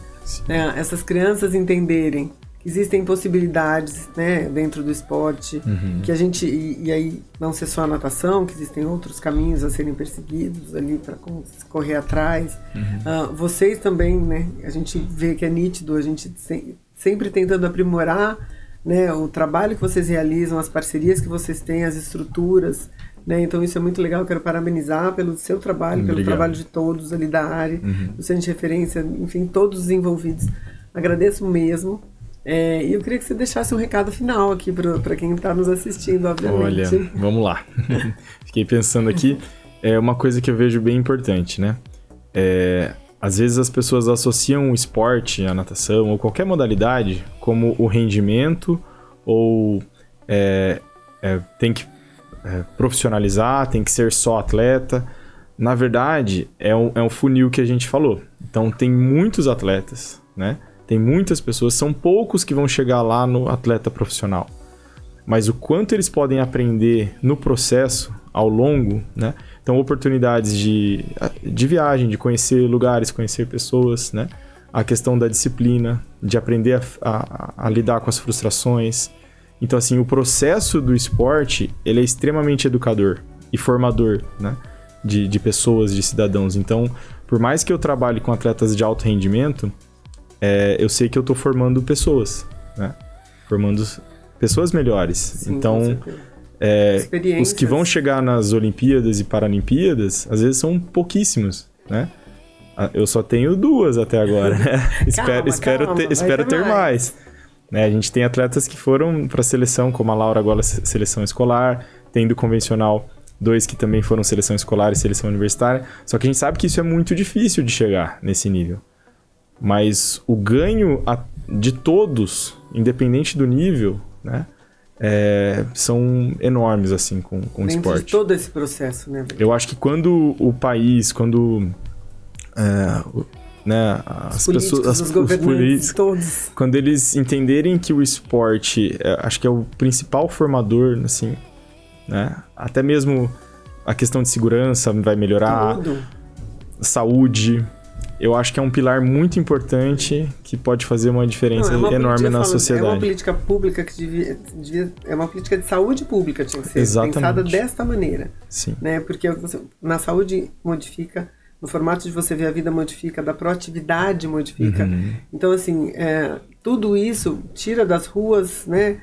né, essas crianças entenderem existem possibilidades, né, dentro do esporte, que a gente, e aí não ser só a natação, que existem outros caminhos a serem perseguidos ali para correr atrás. Vocês também, né, a gente vê que é nítido, a gente sempre tentando aprimorar, né, o trabalho que vocês realizam, as parcerias que vocês têm, as estruturas, né, então isso é muito legal, eu quero parabenizar pelo seu trabalho, pelo trabalho de todos ali da área, do Centro de Referência, enfim, todos os envolvidos. Agradeço mesmo. E eu queria que você deixasse um recado final aqui para quem está nos assistindo, obviamente. Olha, vamos lá. Fiquei pensando aqui, uma coisa que eu vejo bem importante, né? Às vezes as pessoas associam o esporte, a natação ou qualquer modalidade como o rendimento ou tem que profissionalizar, tem que ser só atleta. Na verdade, é um funil que a gente falou. Então tem muitos atletas, né? Tem muitas pessoas, são poucos que vão chegar lá no atleta profissional. Mas o quanto eles podem aprender no processo, ao longo, né? Então, oportunidades de viagem, de conhecer lugares, conhecer pessoas, né? A questão da disciplina, de aprender a lidar com as frustrações. Então, assim, o processo do esporte, ele é extremamente educador e formador, né? De pessoas, de cidadãos. Então, por mais que eu trabalhe com atletas de alto rendimento, eu sei que eu estou formando pessoas, né? Formando pessoas melhores. Sim, então, os que vão chegar nas Olimpíadas e Paralimpíadas, às vezes são pouquíssimos, né? Eu só tenho 2 até agora, né? Espero ter mais. Né? A gente tem atletas que foram para a seleção, como a Laura agora, seleção escolar, tem do convencional 2 que também foram seleção escolar e seleção universitária. Só que a gente sabe que isso é muito difícil de chegar nesse nível. Mas o ganho de todos, independente do nível, né? São enormes, assim, com o esporte. Dentro de todo esse processo, né? Eu acho que quando o país, né, as pessoas, os governantes, todos. Quando eles entenderem que o esporte, acho que é o principal formador, assim, né? Até mesmo a questão de segurança vai melhorar, Tudo. Saúde. Eu acho que é um pilar muito importante que pode fazer uma diferença enorme na sociedade. É uma política pública que devia é uma política de saúde pública, tinha que ser pensada desta maneira. Sim. Né? Porque na saúde modifica, no formato de você ver a vida modifica, da proatividade modifica. Uhum. Então, assim, tudo isso tira das ruas, né?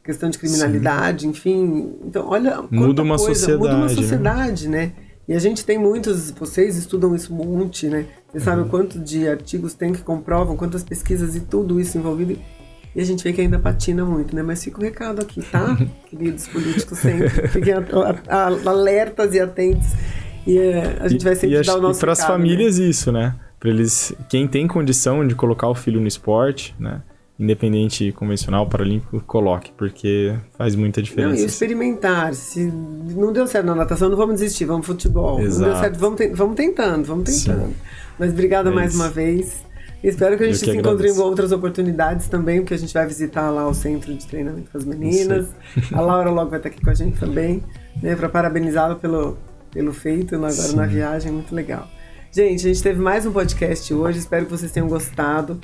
Questão de criminalidade, enfim. Então, olha, muda uma sociedade, né? E a gente tem vocês estudam isso um monte, né? Vocês sabem o quanto de artigos tem que comprovam, quantas pesquisas e tudo isso envolvido. E a gente vê que ainda patina muito, né? Mas fica o recado aqui, tá? Queridos políticos sempre. Fiquem alertas e atentos. E a gente vai sempre dar o nosso recado. E para as famílias, né? Isso, né? Para eles, quem tem condição de colocar o filho no esporte, né? Independente, convencional, paralímpico, coloque, porque faz muita diferença. Não, e experimentar. Se não deu certo na natação, não vamos desistir, vamos futebol. Exato. Não deu certo, vamos tentando. Sim. Mas obrigada mais uma vez. Espero que a gente se encontre em outras oportunidades também, porque a gente vai visitar lá o centro de treinamento com as meninas. A Laura logo vai estar aqui com a gente também, né, para parabenizá-la pelo feito agora na viagem, muito legal. Gente, a gente teve mais um podcast hoje, espero que vocês tenham gostado.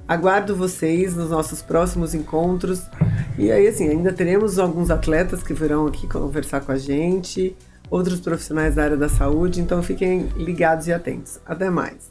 Aguardo vocês nos nossos próximos encontros. E aí, assim, ainda teremos alguns atletas que virão aqui conversar com a gente, outros profissionais da área da saúde, então fiquem ligados e atentos. Até mais!